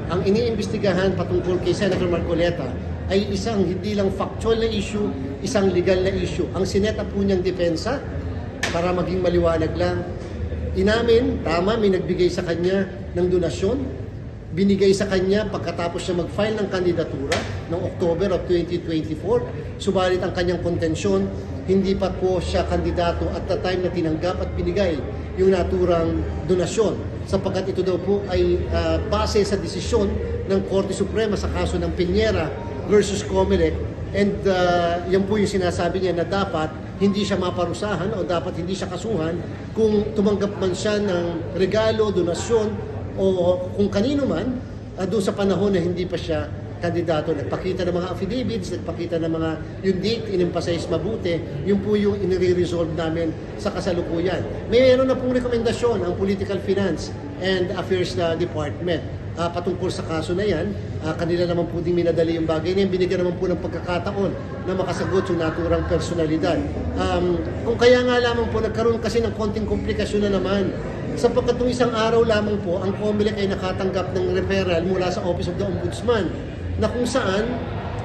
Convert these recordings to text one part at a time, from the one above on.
ang iniimbestigahan patungkol kay Senator Marcoleta ay isang hindi lang factual na issue, isang legal na issue. Ang sineta po niyang depensa, para maging maliwanag lang, inamin, tama, may nagbigay sa kanya ng donasyon, binigay sa kanya pagkatapos siya mag-file ng kandidatura noong October of 2024. Subalit ang kanyang kontensyon, hindi pa po siya kandidato at the time na tinanggap at binigay yung naturang donasyon, sapagkat ito daw po ay base sa desisyon ng Korte Suprema sa kaso ng Piñera versus Comelec, and yan po yung sinasabi niya na dapat hindi siya maparusahan o dapat hindi siya kasuhan kung tumanggap man siya ng regalo, donasyon o kung kanino man doon sa panahon na hindi pa siya kandidato. Nagpakita ng mga affidavits, nagpakita ng mga yung date, in-emphasize mabuti, yun po yung inire-resolve namin sa kasalukuyan. Mayroon na pong rekomendasyon ang Political Finance and Affairs Department patungkol sa kaso na yan. Kanila naman po din minadali yung bagay na yan. Binigyan naman po ng pagkakataon na makasagot yung naturang personalidad. Kung kaya nga lamang po nagkaroon kasi ng konting komplikasyon na naman, sapagkat nung isang araw lamang po, ang COMELEC ay nakatanggap ng referral mula sa Office of the Ombudsman na kung saan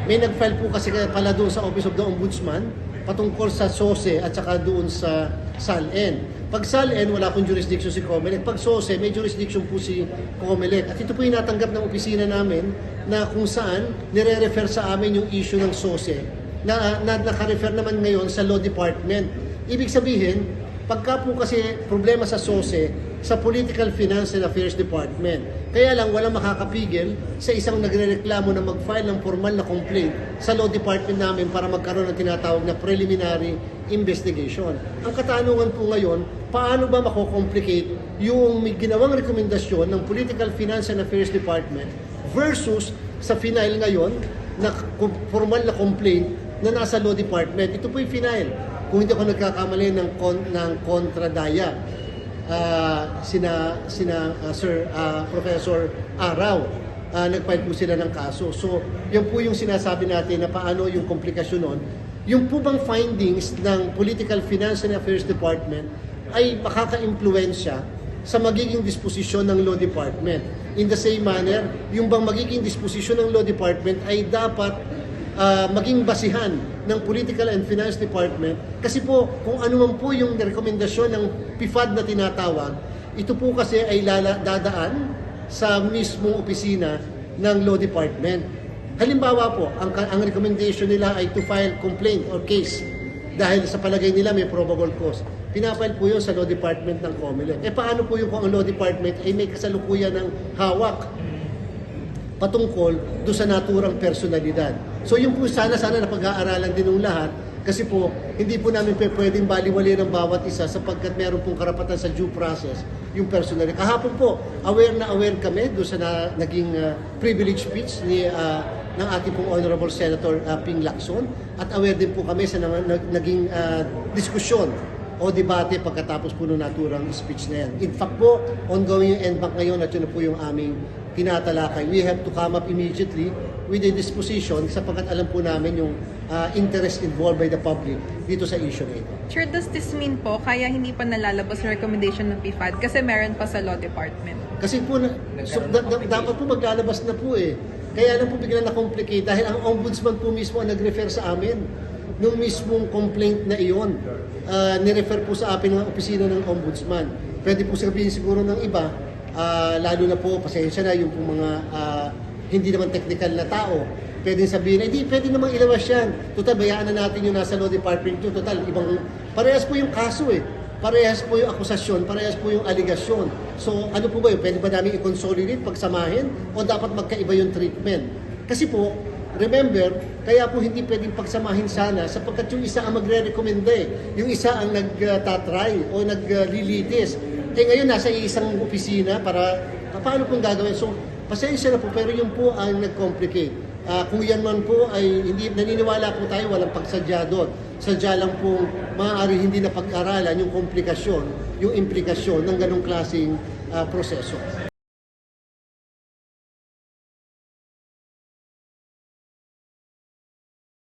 may nag-file po kasi pala doon sa Office of the Ombudsman patungkol sa SOSE at saka doon sa SALN. Pag SALN, wala pong jurisdiction si COMELEC. Pag SOSE, may jurisdiction po si COMELEC. At ito po yung natanggap ng opisina namin na kung saan nire-refer sa amin yung issue ng SOSE na naka-refer naman ngayon sa Law Department. Ibig sabihin, pagka po kasi problema sa SOSE, sa Political Finance and Affairs Department. Kaya lang walang makakapigil sa isang nagrereklamo na mag-file ng formal na complaint sa Law Department namin para magkaroon ng tinatawag na preliminary investigation. Ang katanungan po ngayon, paano ba mako-complicate yung may ginawang rekomendasyon ng Political Finance and Affairs Department versus sa final ngayon na formal na complaint na nasa Law Department. Ito po yung final. Kung hindi ako nagkakamali ng kontradaya, Professor Araw, nag-file po sila ng kaso. So, yan po yung sinasabi natin na paano yung komplikasyon nun. Yung po bang findings ng Political Finance and Affairs Department ay makaka-impluensya sa magiging disposisyon ng Law Department. In the same manner, yung bang magiging disposisyon ng Law Department ay dapat maging basihan ng Political and Finance Department, kasi po kung ano man po yung rekomendasyon ng PIFAD na tinatawag, ito po kasi ay dadaan sa mismong opisina ng Law Department. Halimbawa po, ang recommendation nila ay to file complaint or case dahil sa palagay nila may probable cause. Pinafile po yun sa Law Department ng COMELEC. Paano po yung kung ang Law Department ay may kasalukuyan ng hawak patungkol doon sa naturang personalidad. So yung po sana na pag-aaralan din ng lahat, kasi po hindi po namin pwedeng baliwali ng bawat isa sapagkat meron pong karapatan sa due process yung personalidad. Kahapon po, aware kami doon sa naging privilege speech ng ating pong Honorable Senator Ping Lacson, at aware din po kami sa naging diskusyon o debate pagkatapos po ng naturang speech na yan. In fact po, ongoing yung NBank ngayon at yun na po yung aming tinatalakay. We have to come up immediately with a disposition sapagkat alam po namin yung interest involved by the public dito sa issue na ito. Sure, does this mean po kaya hindi pa nalalabas yung recommendation ng PIFAD kasi meron pa sa Law Department? Kasi po, dapat po maglalabas na po eh. Kaya lang po bigla na-complicate dahil ang Ombudsman po mismo ang nag-refer sa amin nung mismong complaint na iyon. Nirefer po sa amin ng opisina ng Ombudsman. Pwede po sabihin siguro ng iba, lalo na po, pasensya na, yung po mga hindi naman technical na tao, pwedeng sabihin, hindi, pwede namang ilabas yan. Total, bayaan na natin yung nasa Law Department yun. Total, parehas po yung kaso eh. Parehas po yung akusasyon, parehas po yung aligasyon. So, ano po ba yun? Pwede ba namin i-consolidate, pagsamahin, o dapat magkaiba yung treatment? Kasi po, remember, kaya po hindi pwedeng pagsamahin sana sapagkat yung isa ang magre-recommenda eh. Yung isa ang nagtatry o naglilitis. Ngayon nasa isang opisina para paano pong gagawin? So, pasensya na po, pero yun po ang nag-complicate. Kung yan man po ay hindi naniniwala po tayo, walang pagsadya doon. Sadya lang po maaari hindi na pag-aralan yung komplikasyon, yung implikasyon ng ganong klaseng proseso.